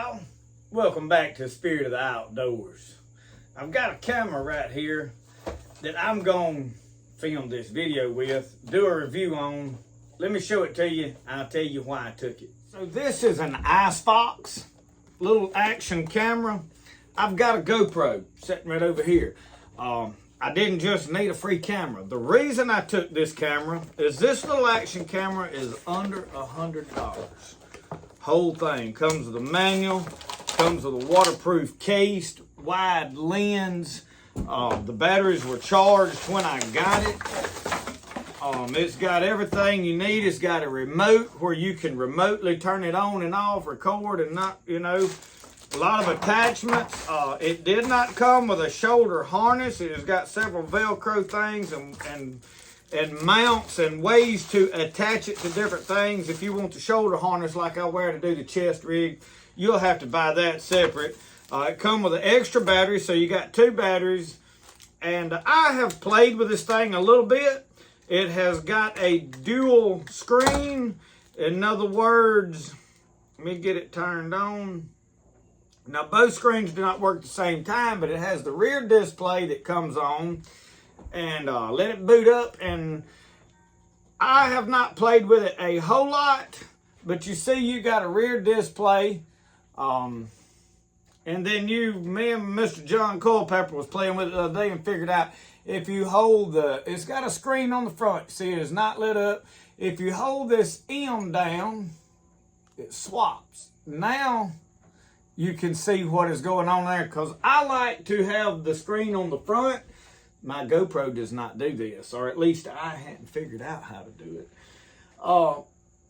y'all? Welcome back to Spirit of the Outdoors. I've got a camera right here that I'm going to film this video with, do a review on. Let me show it to you. I'll tell you why I took it. So this is an ICEFOX little action camera. I've got a GoPro sitting right over here. I didn't just need a free camera. The reason I took this camera is this little action camera is under $100. Whole thing comes with a manual, comes with a waterproof case, wide lens. The batteries were charged when I got it. It's got everything you need. It's got a remote where you can remotely turn it on and off, record, and not, a lot of attachments. It did not come with a shoulder harness. It has got several Velcro things and mounts and ways to attach it to different things. If you want the shoulder harness like I wear to do the chest rig, you'll have to buy that separate. It comes with an extra battery, so you got two batteries. And I have played with this thing a little bit. It has got a dual screen. In other words, let me get it turned on. Now, both screens do not work at the same time, but it has the rear display that comes on. And let it boot up. And I have not played with it a whole lot, but you see you got a rear display. And then me and Mr. John Culpepper was playing with it the other day and figured out if you hold it's got a screen on the front. See, it is not lit up. If you hold this M down, it swaps. Now you can see what is going on there, because I like to have the screen on the front. My GoPro does not do this, or at least I hadn't figured out how to do it.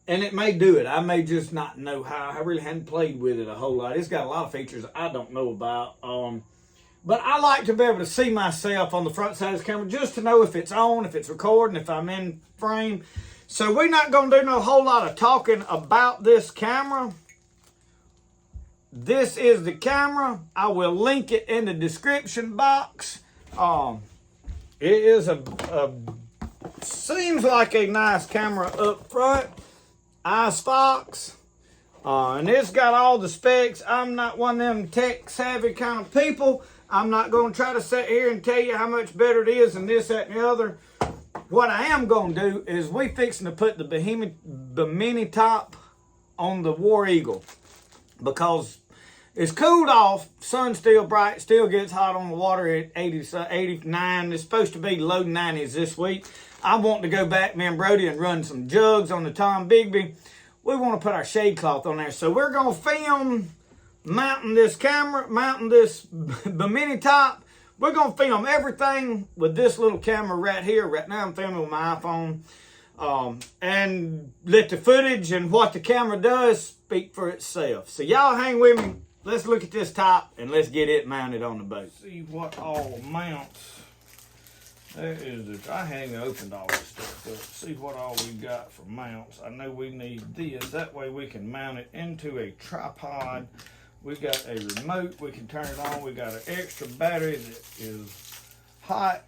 And it may do it. I may just not know how. I really hadn't played with it a whole lot. It's got a lot of features I don't know about. But I like to be able to see myself on the front side of the camera just to know if it's on, if it's recording, if I'm in frame. So we're not going to do no whole lot of talking about this camera. This is the camera. I will link it in the description box. It is seems like a nice camera up front. ICEFOX. And it's got all the specs. I'm not one of them tech savvy kind of people. I'm not going to try to sit here and tell you how much better it is and this, that, and the other. What I am going to do is we fixing to put the Bimini top on the WarEagle, because it's cooled off, sun's still bright, still gets hot on the water at 89. It's supposed to be low 90s this week. I want to go back, me and Brody, and run some jugs on the Tom Bigby. We want to put our shade cloth on there. So we're going to film mounting this camera, mounting this Bimini top. We're going to film everything with this little camera right here. Right now I'm filming with my iPhone. And let the footage and what the camera does speak for itself. So y'all hang with me. Let's look at this top and let's get it mounted on the boat. See what all mounts. There is I hadn't opened all this stuff up. See what all we got for mounts. I know we need this. That way we can mount it into a tripod. We got a remote. We can turn it on. We got an extra battery that is hot.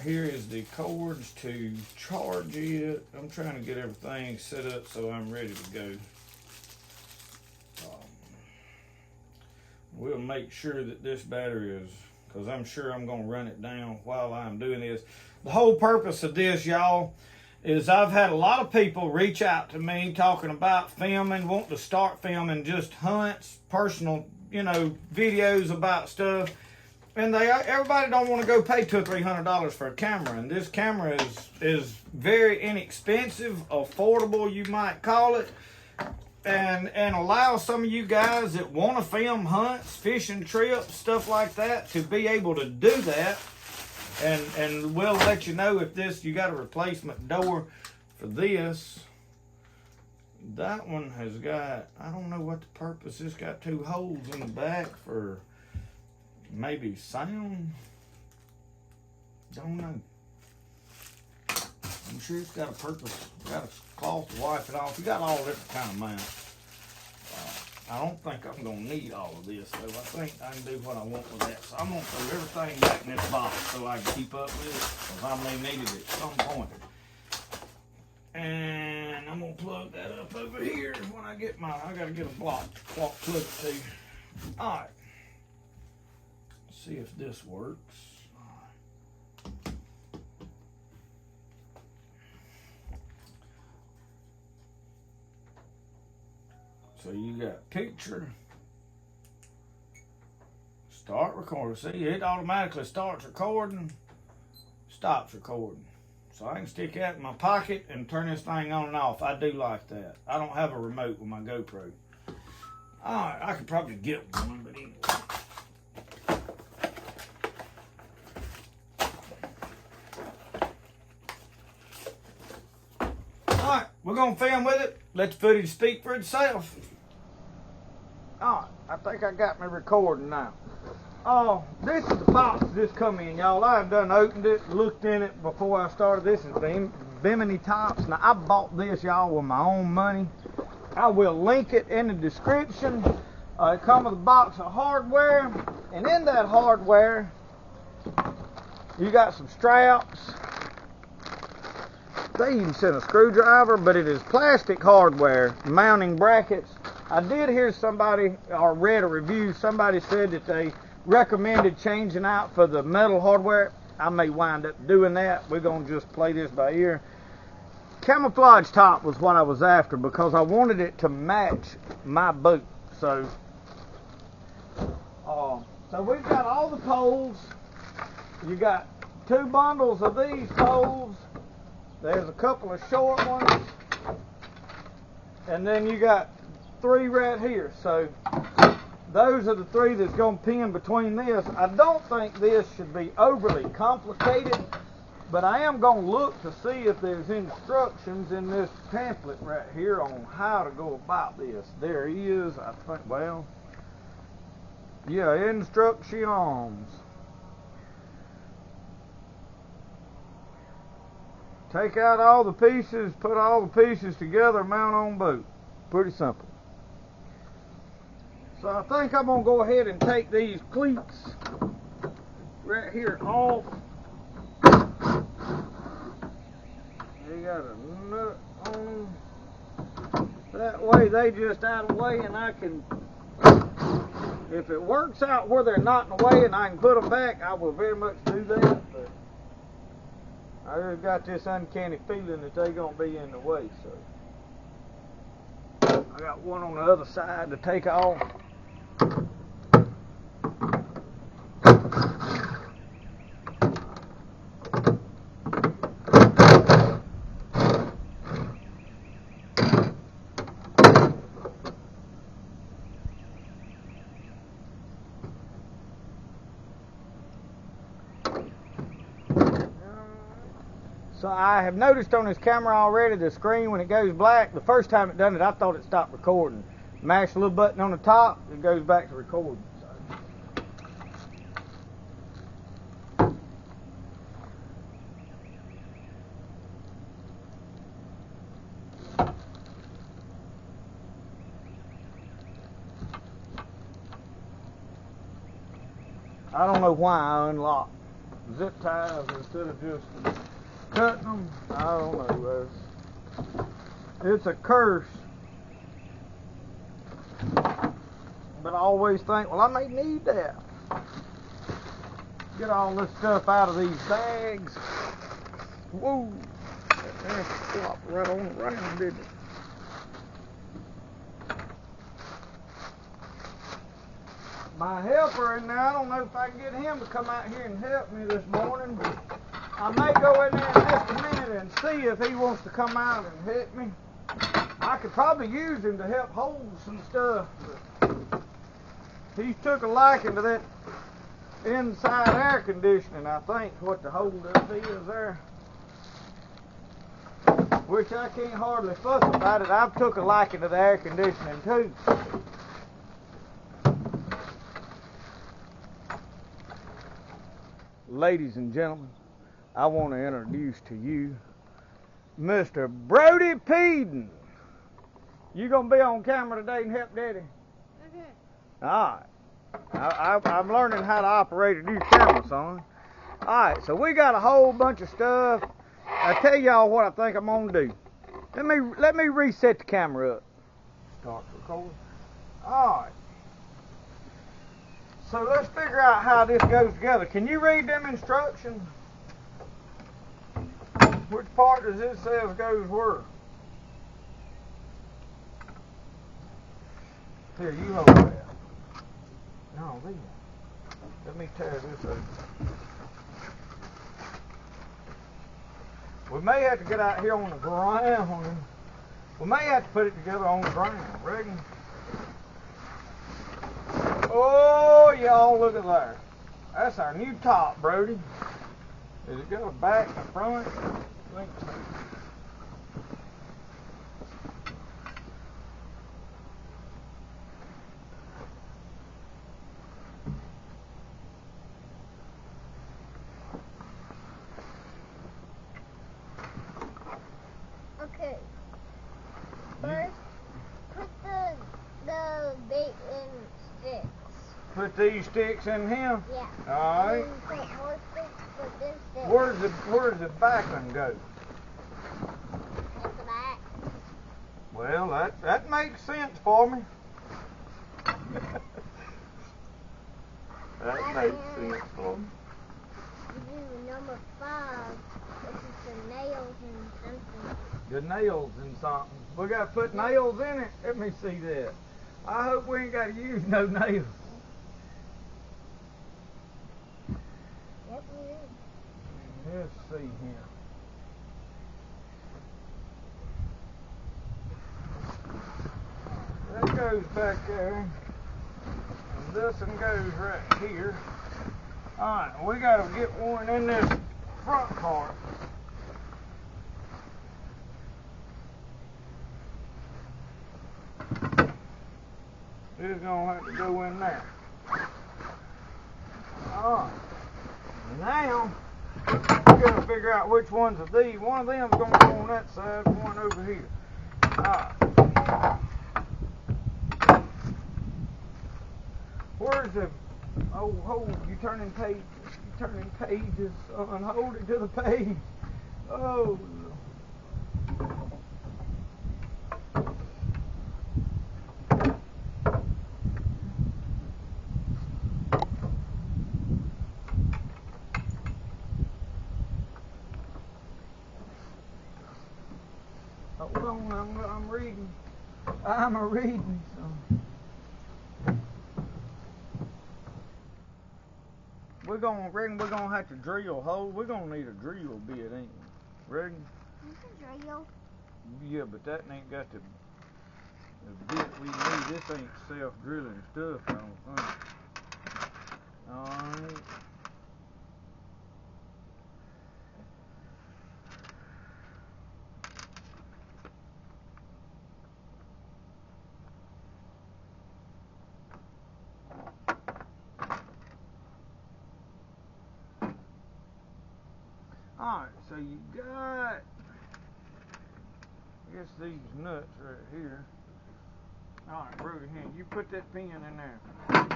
Here is the cords to charge it. I'm trying to get everything set up so I'm ready to go. We'll make sure that this battery is, because I'm sure I'm going to run it down while I'm doing this. The whole purpose of this, y'all, is I've had a lot of people reach out to me talking about filming, wanting to start filming just hunts, personal, videos about stuff. And everybody don't want to go pay $200 or $300 for a camera. And this camera is very inexpensive, affordable, you might call it. And allow some of you guys that want to film hunts, fishing trips, stuff like that, to be able to do that. And we'll let you know if you got a replacement door for this. That one has got, I don't know what the purpose. It's got two holes in the back for maybe sound. Don't know. I'm sure it's got a purpose. Got a cloth to wipe it off. You got all different kind of mounts. I don't think I'm going to need all of this, though. I think I can do what I want with that. So I'm going to throw everything back in this box so I can keep up with it, because I may need it at some point. And I'm gonna plug that up over here when I get my, I gotta get a block plug it to. All right. Let's see if this works. So you got picture, start recording. See, it automatically starts recording, stops recording. So I can stick that in my pocket and turn this thing on and off. I do like that. I don't have a remote with my GoPro. All right, I could probably get one, but anyway. All right, we're gonna film with it. Let the footage speak for itself. All right, I think I got my recording now. Oh, this is the box this come in, y'all. I've done opened it, looked in it before I started. This is the Bimini tops. Now, I bought this, y'all, with my own money. I will link it in the description. It comes with a box of hardware, and in that hardware, you got some straps. They even sent a screwdriver, but it is plastic hardware, mounting brackets. I did hear somebody, or read a review, somebody said that they recommended changing out for the metal hardware. I may wind up doing that. We're going to just play this by ear. Camouflage top was what I was after because I wanted it to match my boat. So we've got all the poles. You got 2 bundles of these poles. There's a couple of short ones. And then you got 3 right here. So those are the 3 that's going to pin between this. I don't think this should be overly complicated, but I am going to look to see if there's instructions in this pamphlet right here on how to go about this. There is, I think, well, yeah, instructions. Take out all the pieces, put all the pieces together, mount on boat. Pretty simple. So I think I'm going to go ahead and take these cleats right here off. You got a nut on. That way they just out of the way, and I can, if it works out where they're not in the way and I can put them back, I will very much do that. But I just got this uncanny feeling that they're going to be in the way. So I got one on the other side to take off. So I have noticed on this camera already the screen when it goes black. The first time it done it, I thought it stopped recording. Mash the little button on the top, it goes back to recording. I don't know why I unlocked zip ties instead of just cutting them. I don't know. It's a curse. But I always think, well, I may need that. Get all this stuff out of these bags. Whoa. That flopped right on the ground, didn't it? My helper in there, I don't know if I can get him to come out here and help me this morning. I may go in there in just a minute and see if he wants to come out and help me. I could probably use him to help hold some stuff. But he's took a liking to that inside air conditioning, I think, what the holdup is there. Which I can't hardly fuss about it. I've took a liking to the air conditioning too. Ladies and gentlemen, I want to introduce to you Mr. Boat and Peden. You gonna be on camera today and help Daddy? Okay. All right. I'm learning how to operate a new camera, son. All right, so we got a whole bunch of stuff. I tell y'all what I think I'm gonna do. Let me reset the camera up. Start recording. Alright. So let's figure out how this goes together. Can you read them instructions? Which part does it say goes where? Here, you hold that. No, leave it. Let me tear this open. We may have to get out here on the ground. We may have to put it together on the ground. Ready? Oh, y'all, look at that. That's our new top, Brody. Does it go back and front? Okay. First, put the bait in sticks. Put these sticks in here? Yeah. Alright. Put more sticks, put this stick. Where's the back one go? At the back. Well, that makes sense for me. That makes sense for me. You do number 5, which is the nails and something. The nails and something. We got to put nails in it? Let me see that. I hope we ain't got to use no nails. Yep, we did. Let's see here. That goes back there. And this one goes right here. Alright, we got to get one in this front part. This is going to have to go in there. Alright. Now, we got to figure out which ones of these. One of them is going to go on that side, one over here. Alright. Where's the... Oh, hold, you turning pages. You turning pages, son. Hold it to the page. Oh, hold on, I'm reading. I'm a reading, son. We're gonna have to drill holes. We're gonna need a drill bit, ain't we? Ready? You can drill. Yeah, but that ain't got the bit we need. This ain't self-drilling stuff, I don't think. Alright. Alright, so you got, I guess these nuts right here. Alright, Brody, hand, you put that pin in there.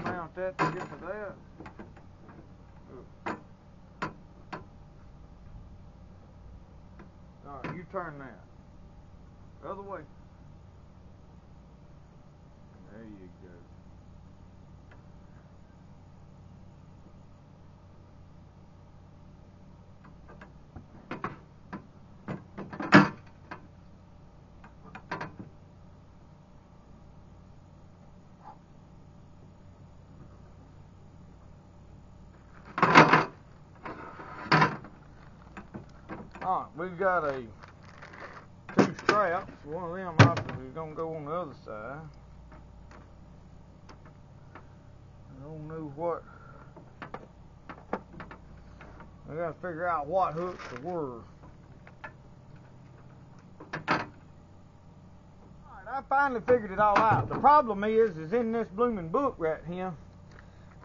Mount that to get to that. Alright, you turn that. The other way. There you go. Alright, we've got two straps. One of them obviously is going to go on the other side. I don't know what. I got to figure out what hooks to where. Alright, I finally figured it all out. The problem is in this blooming book right here.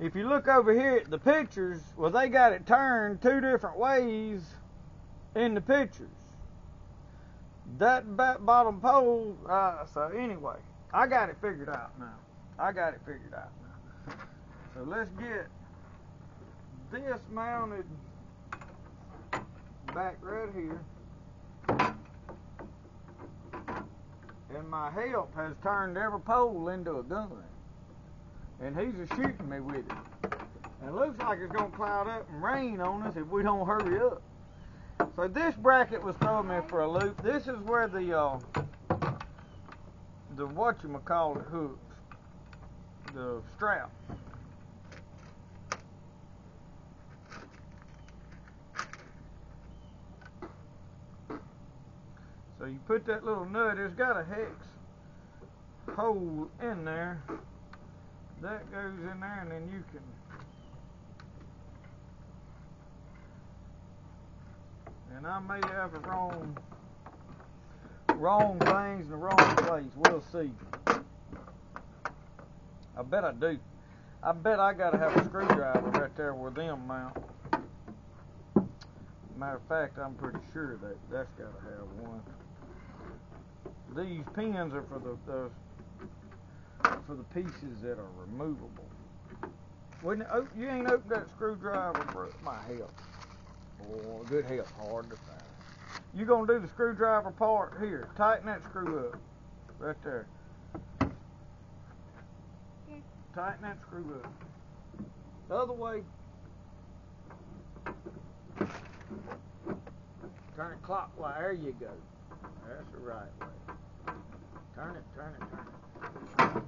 If you look over here at the pictures, well, they got it turned 2 different ways in the pictures. That bottom pole, so anyway, I got it figured out now. So let's get this mounted back right here. and my help has turned every pole into a gun. And he's a shooting me with it. And it looks like it's going to cloud up and rain on us if we don't hurry up. So this bracket was throwing me for a loop. This is where the whatchamacallit hooks, the strap. So you put that little nut, it's got a hex hole in there. That goes in there, and then you can and I may have the wrong things in the wrong place. We'll see. I bet I do. I bet I gotta have a screwdriver right there where them mount. Matter of fact, I'm pretty sure that's gotta have one. These pins are for the pieces that are removable. You ain't opened that screwdriver, bro. My help. Oh, good help's hard to find. You gonna do the screwdriver part here. Tighten that screw up. Right there. Tighten that screw up. The other way. Turn it clockwise. There you go. That's the right way. Turn it, turn it, turn it.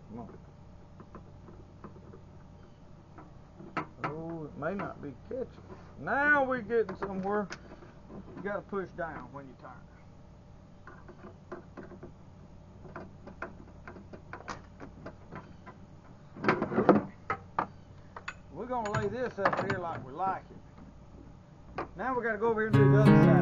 Come on. Oh, it may not be catching. Now we're getting somewhere. You gotta push down when you turn. We're gonna lay this up here like we like it. Now we gotta go over here and do the other side.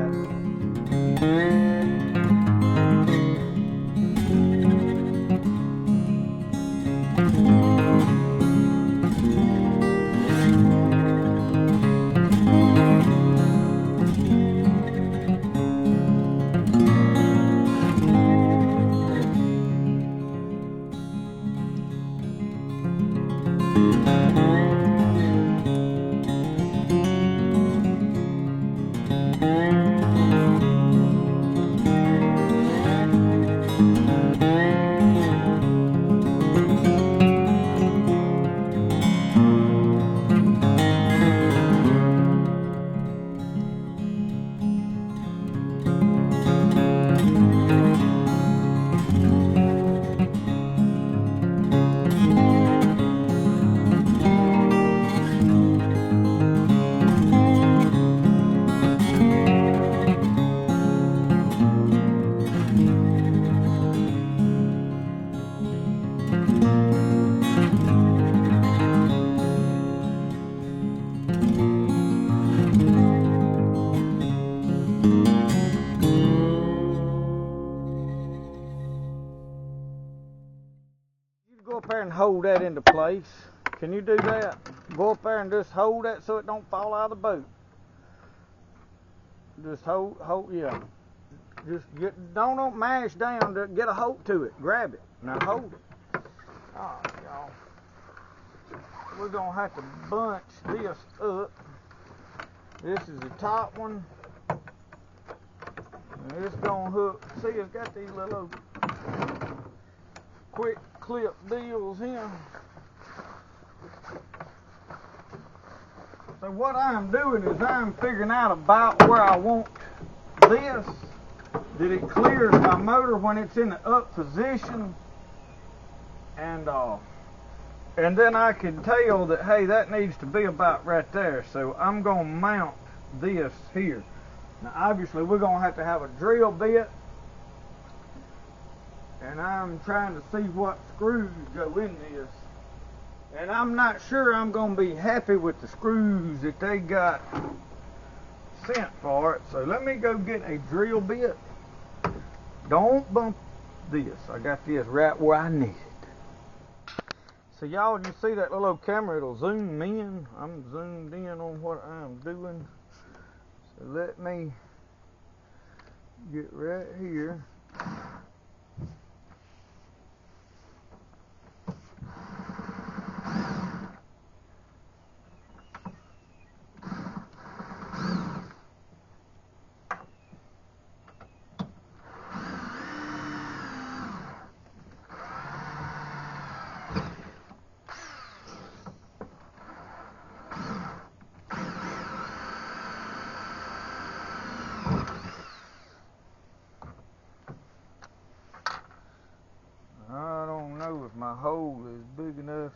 Go up there and hold that into place. Can you do that? Go up there and just hold that so it don't fall out of the boat. Just hold, yeah. Just don't mash down to get a hold to it. Grab it. Now hold it. Oh, y'all. We're gonna have to bunch this up. This is the top one. And it's gonna hook. See, it's got these little quick clip deals here. So what I'm doing is I'm figuring out about where I want this, that it clears my motor when it's in the up position, and then I can tell that, hey, that needs to be about right there. So I'm gonna mount this here. Now obviously we're gonna have to have a drill bit, and I'm trying to see what screws go in this. And I'm not sure I'm going to be happy with the screws that they got sent for it. So let me go get a drill bit. Don't bump this. I got this right where I need it. So y'all, you see that little camera? It'll zoom in. I'm zoomed in on what I'm doing. So let me get right here.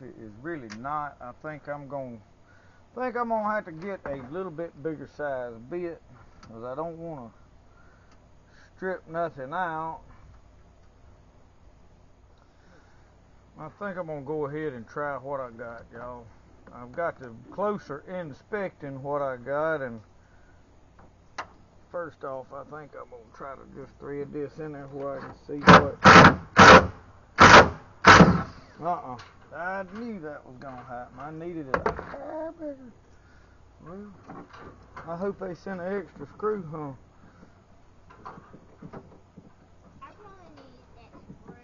enough. It is really not. I think I'm gonna have to get a little bit bigger size bit, because I don't want to strip nothing out. I think I'm gonna go ahead and try what I got, y'all. I've got to closer inspecting what I got, and first off, I think I'm gonna try to just thread this in there where I can see what. I knew that was gonna happen. I needed it a hair bigger. Well, I hope they sent an extra screw, huh? I probably need that screw,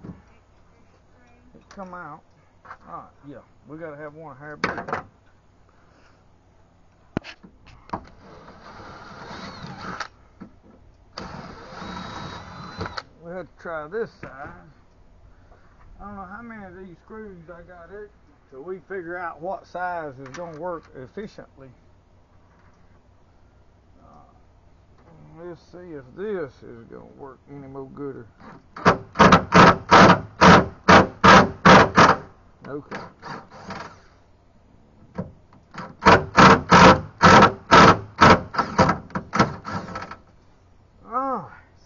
extra screw. Come out. Alright, yeah, we gotta have one hair bigger. We have to try this size. I don't know how many of these screws I got extra, so we figure out what size is gonna work efficiently. Let's see if this is gonna work any more gooder. Okay.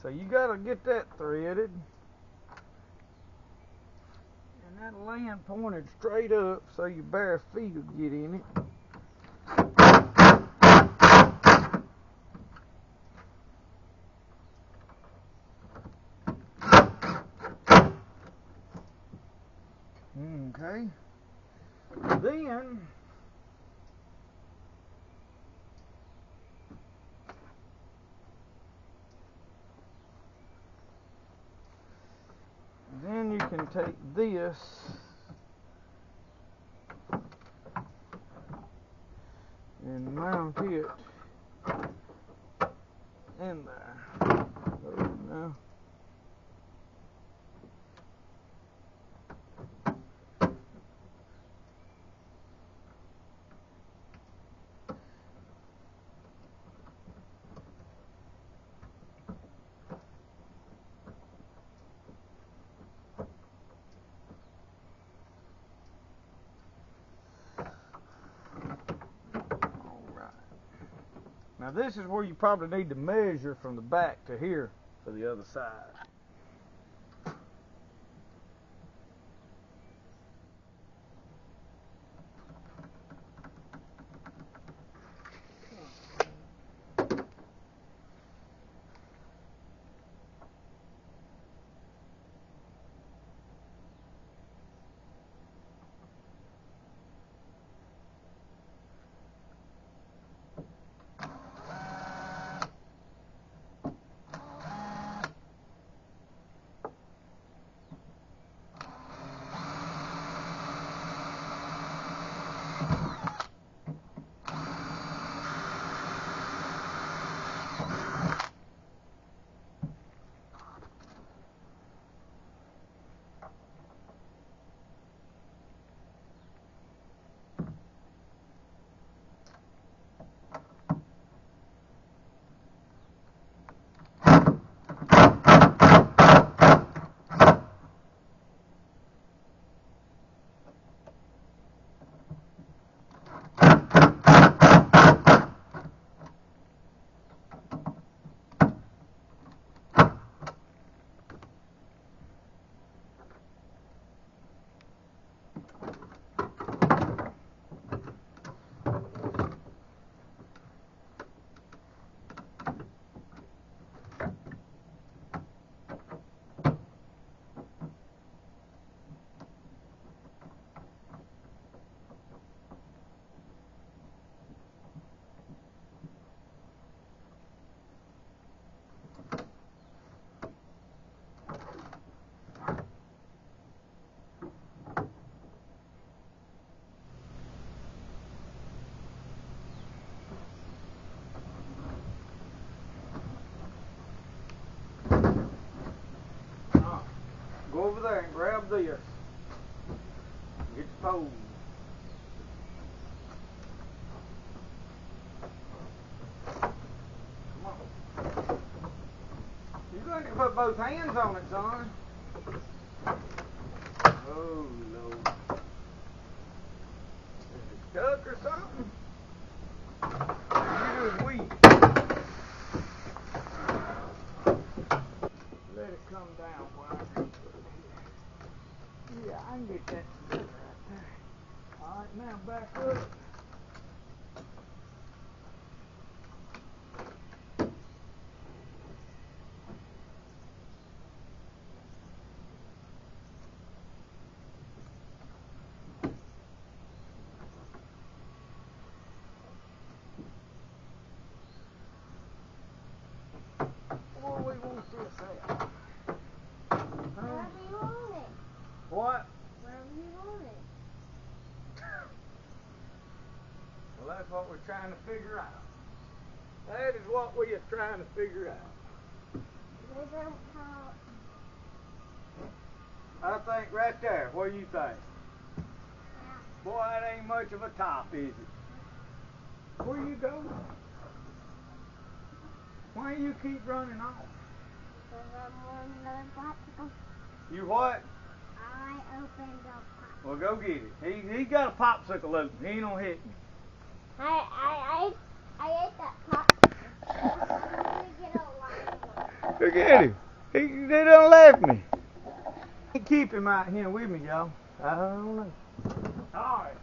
So you gotta get that threaded, and that land pointed straight up so your bare feet will get in it. Okay. Then you can take this and mount it in there. Oh, no. Now this is where you probably need to measure from the back to here for the other side. Go over there and grab this. Get the pole. Come on. You're going to put both hands on it, son. Oh, Lord. duck or something? You doing weed? Let it come down while I can put it here. Yeah, I can get that together right there. Alright, now back up. Where we want this at? Wherever you want it. What? Wherever you want it. Well, that's what we're trying to figure out. That is what we are trying to figure out. They don't talk. I think right there. What do you think? Yeah. Boy, that ain't much of a top, is it? Where you going? Why do you keep running off? Because I'm on another popsicle. You what? I opened a popsicle. Well, go get it. He got a popsicle open. He ain't gonna hit me. I ate that popsicle. I'm gonna get a lot. Look at him. They done left me. Can't keep him out here with me, y'all. I don't know. All right.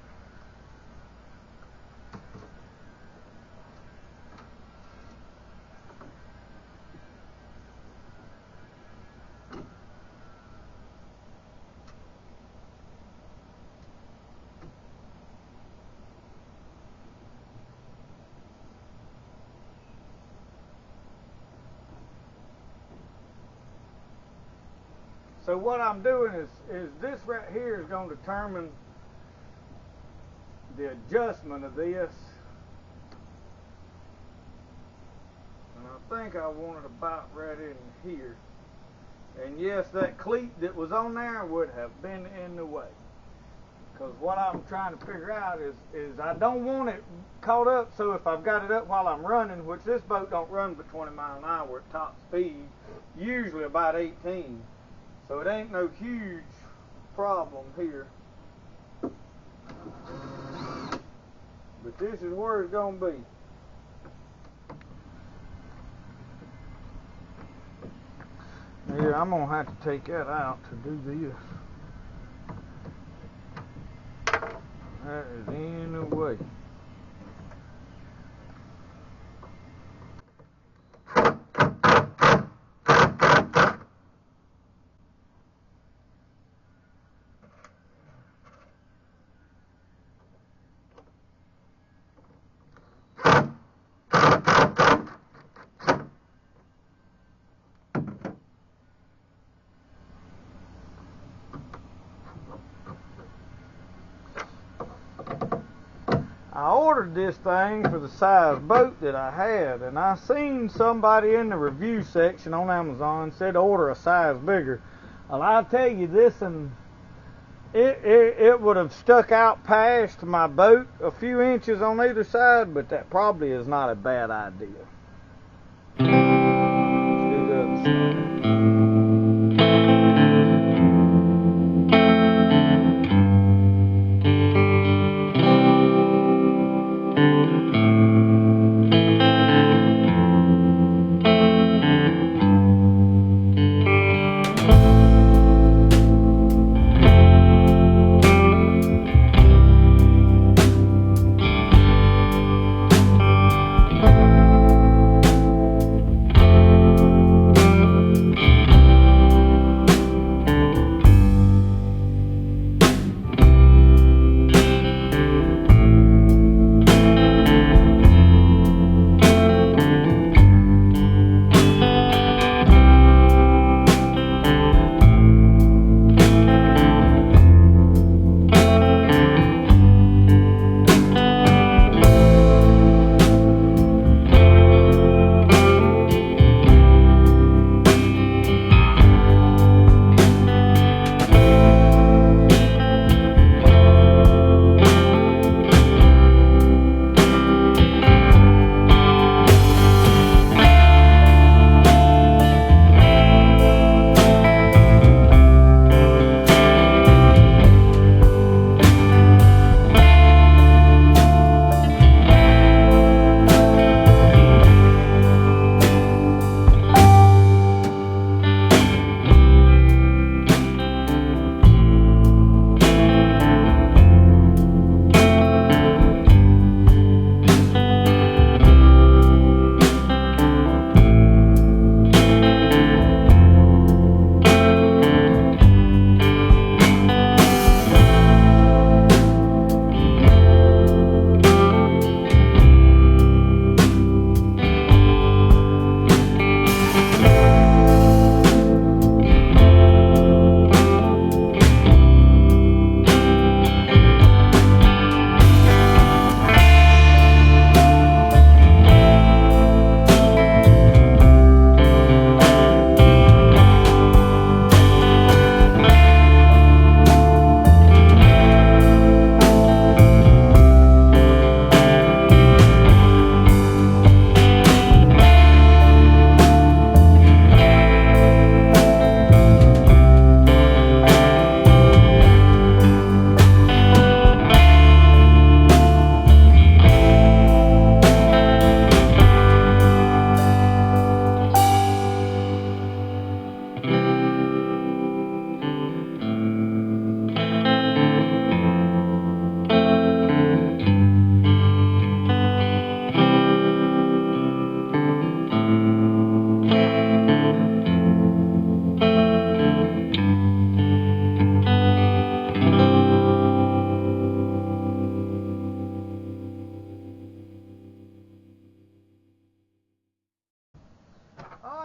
So what I'm doing is this right here is going to determine the adjustment of this. And I think I want it about right in here. And yes, that cleat that was on there would have been in the way. Because what I'm trying to figure out is I don't want it caught up, so if I've got it up while I'm running, which this boat don't run but 20 miles an hour at top speed, usually about 18. So it ain't no huge problem here. But this is where it's going to be. Yeah, I'm going to have to take that out to do this. That is in the way. I ordered this thing for the size boat that I had, and I seen somebody in the review section on Amazon said order a size bigger. Well, I'll tell you this, and it would have stuck out past my boat a few inches on either side, but that probably is not a bad idea. Let's do the other side.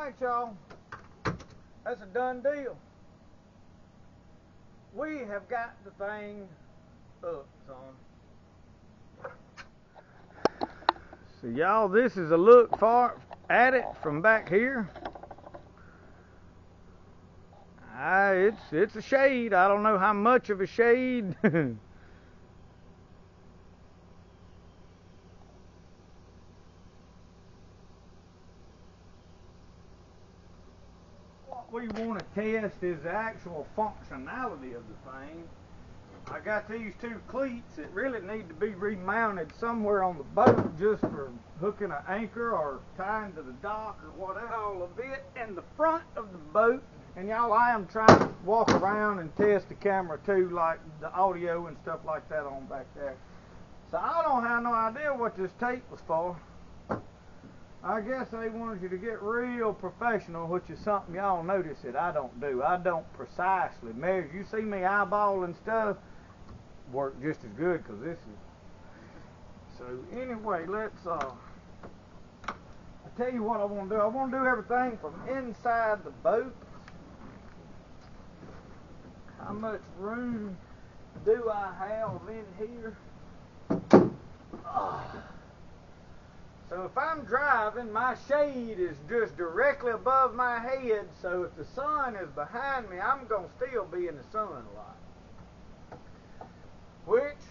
Alright, y'all. That's a done deal. We have got the thing up, son. So y'all, this is a look at it from back here. It's a shade. I don't know how much of a shade. What we want to test is the actual functionality of the thing. I got these two cleats that really need to be remounted somewhere on the boat just for hooking an anchor or tying to the dock or whatever. All a bit in the front of the boat. And y'all, I am trying to walk around and test the camera too, like the audio and stuff like that on back there. So I don't have no idea what this tape was for. I guess they wanted you to get real professional, which is something y'all notice that I don't do. I don't precisely measure. You see me eyeballing stuff, work just as good, because this is... So anyway, let's... I'll tell you what I want to do. I want to do everything from inside the boat. How much room do I have in here? So if I'm driving, my shade is just directly above my head, so if the sun is behind me, I'm going to still be in the sun a lot. Which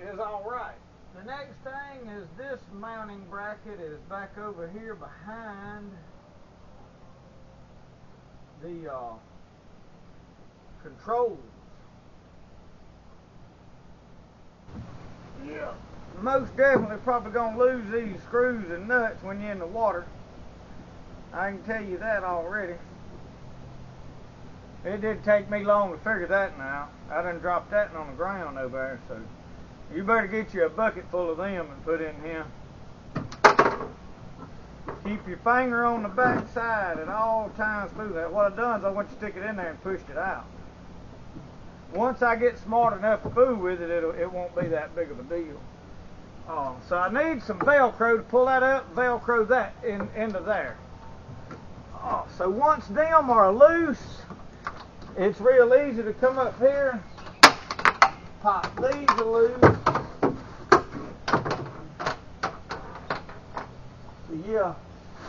is alright. The next thing is this mounting bracket is back over here behind the controls. Yeah. Most definitely probably going to lose these screws and nuts when you're in the water. I can tell you that already. It did take me long to figure that out. I done dropped that on the ground over there, so you better get you a bucket full of them and put in here. Keep your finger on the back side at all times through that. What I've done is I went to stick it in there and pushed it out. Once I get smart enough to fool with it, it won't be that big of a deal. So I need some Velcro to pull that up, Velcro that into there. So once them are loose, it's real easy to come up here, pop these loose. So yeah,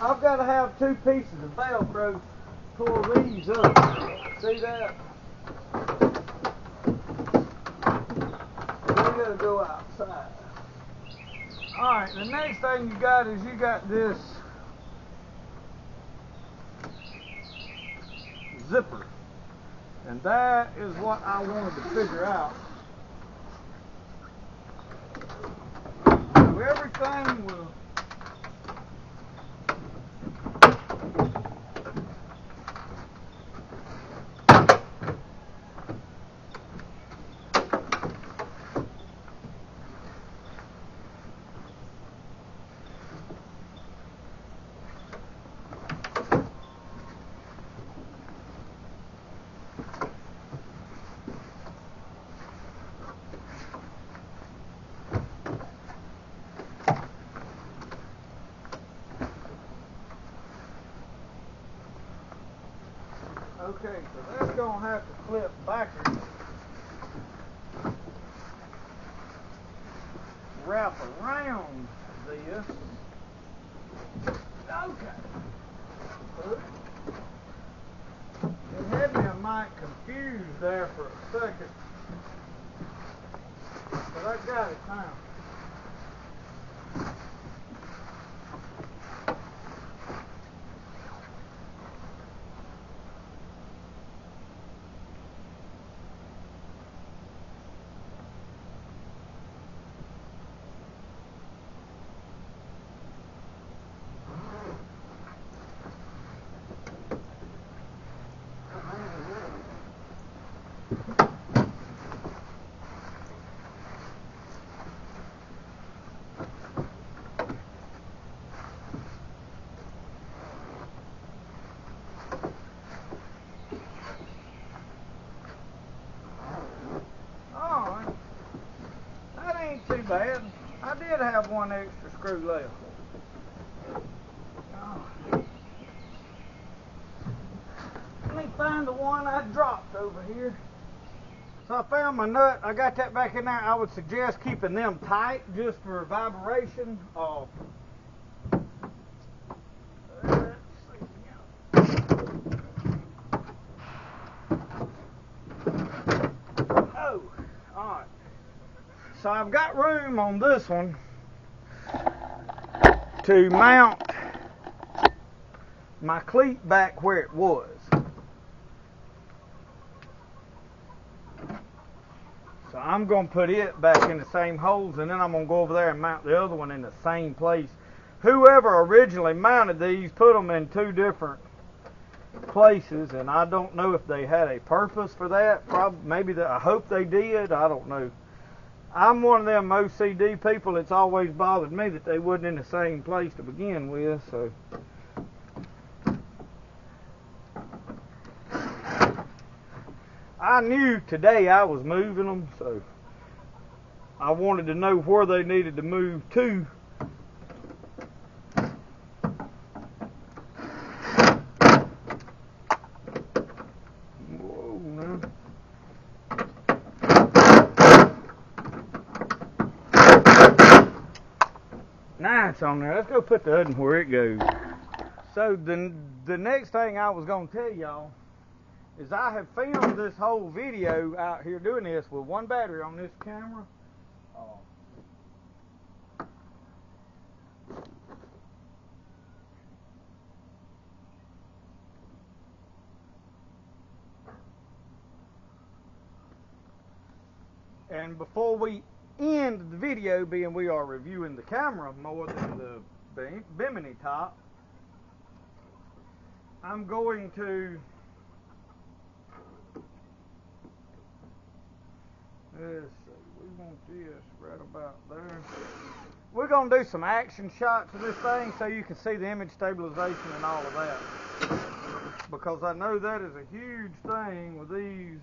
I've got to have two pieces of Velcro to pull these up. See that? We gotta go outside. Alright, the next thing you got is you got this zipper. And that is what I wanted to figure out. So everything will... Okay, so that's going to have to flip backwards. Wrap around this. Okay. It had me a mite confused there for a second. But I got it now. Too bad. I did have one extra screw left. find the one I dropped over here. So I found my nut. I got that back in there. I would suggest keeping them tight just for vibration. Oh, alright. So I've got room on this one to mount my cleat back where it was. So I'm going to put it back in the same holes, and then I'm going to go over there and mount the other one in the same place. Whoever originally mounted these put them in two different places, and I don't know if they had a purpose for that. Probably, maybe I hope they did. I don't know. I'm one of them OCD people. It's always bothered me that they wasn't in the same place to begin with. So I knew today I was moving them, so I wanted to know where they needed to move to. Whoa, no. Now it's on there. Let's go put the other one where it goes. So the next thing I was going to tell y'all is I have filmed this whole video out here doing this with one battery on this camera. And before we end the video, being we are reviewing the camera more than the Bimini top, I'm going to let's see, we want this right about there. We're going to do some action shots of this thing so you can see the image stabilization and all of that, because I know that is a huge thing with these.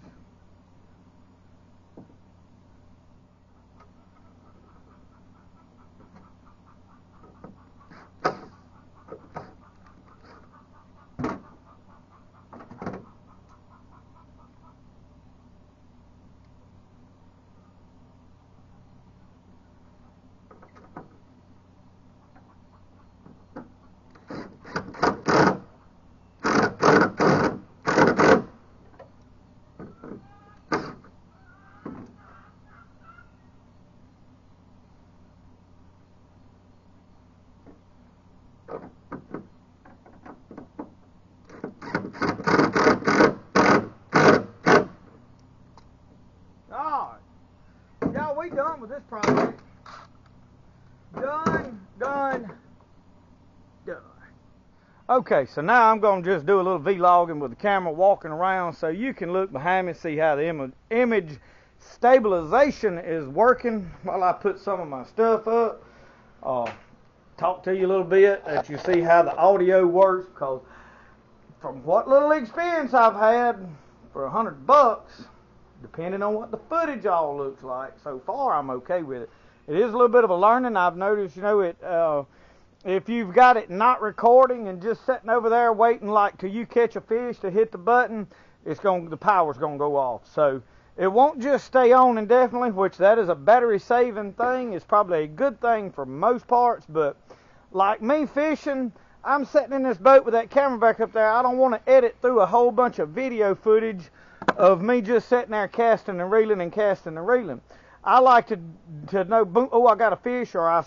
We done with this project. Done. Okay, so now I'm going to just do a little vlogging with the camera walking around so you can look behind me and see how the image stabilization is working while I put some of my stuff up. Talk to you a little bit that you see how the audio works, because from what little experience I've had for $100, depending on what the footage all looks like, so far I'm okay with it. It is a little bit of a learning. I've noticed, if you've got it not recording and just sitting over there waiting like till you catch a fish to hit the button, the power's going to go off. So it won't just stay on indefinitely, which that is a battery saving thing. It's probably a good thing for most parts, but like me fishing, I'm sitting in this boat with that camera back up there. I don't want to edit through a whole bunch of video footage of me just sitting there casting and reeling and casting and reeling. I like to know, boom, oh, I got a fish, or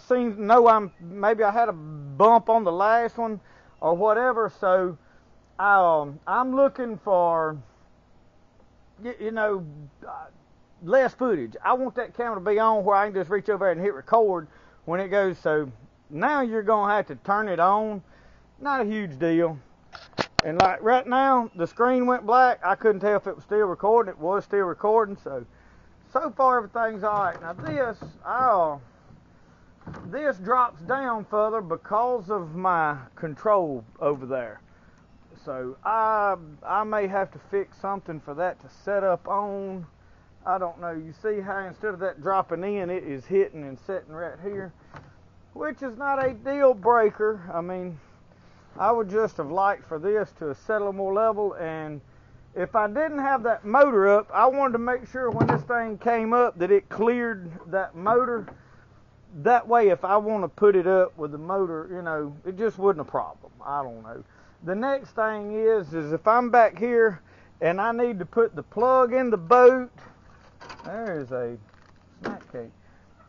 maybe I had a bump on the last one, or whatever. So I'm looking for, less footage. I want that camera to be on where I can just reach over there and hit record when it goes. So now you're gonna have to turn it on. Not a huge deal. And like right now, the screen went black. I couldn't tell if it was still recording. It was still recording. So far everything's all right. Now this drops down further because of my control over there. So I may have to fix something for that to set up on. I don't know. You see how instead of that dropping in, it is hitting and setting right here, which is not a deal breaker. I mean, I would just have liked for this to settle more level, and if I didn't have that motor up, I wanted to make sure when this thing came up that it cleared that motor. That way, if I want to put it up with the motor, you know, it just wasn't a problem. I don't know. The next thing is if I'm back here and I need to put the plug in the boat, there's a snack cake.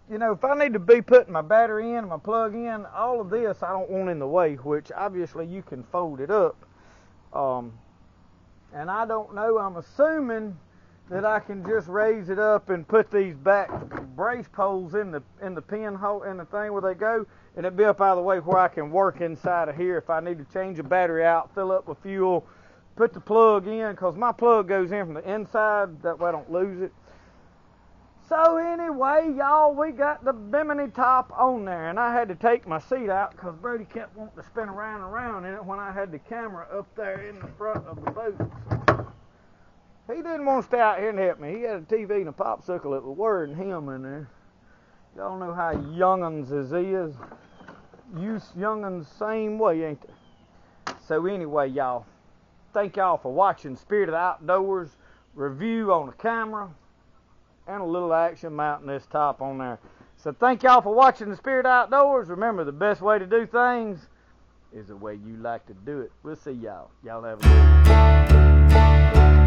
You know, if I need to be putting my battery in and my plug in, all of this I don't want in the way, which obviously you can fold it up. And I don't know, I'm assuming that I can just raise it up and put these back brace poles in the pin hole in the thing where they go, and it'll be up out of the way where I can work inside of here if I need to change the battery out, fill up with fuel, put the plug in, because my plug goes in from the inside, that way I don't lose it. So anyway, y'all, we got the Bimini top on there, and I had to take my seat out because Brody kept wanting to spin around and around in it when I had the camera up there in the front of the boat. He didn't want to stay out here and help me. He had a TV and a popsicle that was worrying him in there. Y'all know how young'uns is. You young'uns same way, ain't they? So anyway, y'all, thank y'all for watching Spirit of the Outdoors review on the camera and a little action mounting this top on there. So thank y'all for watching the Spirit of Outdoors. Remember, the best way to do things is the way you like to do it. We'll see y'all. Y'all have a good one.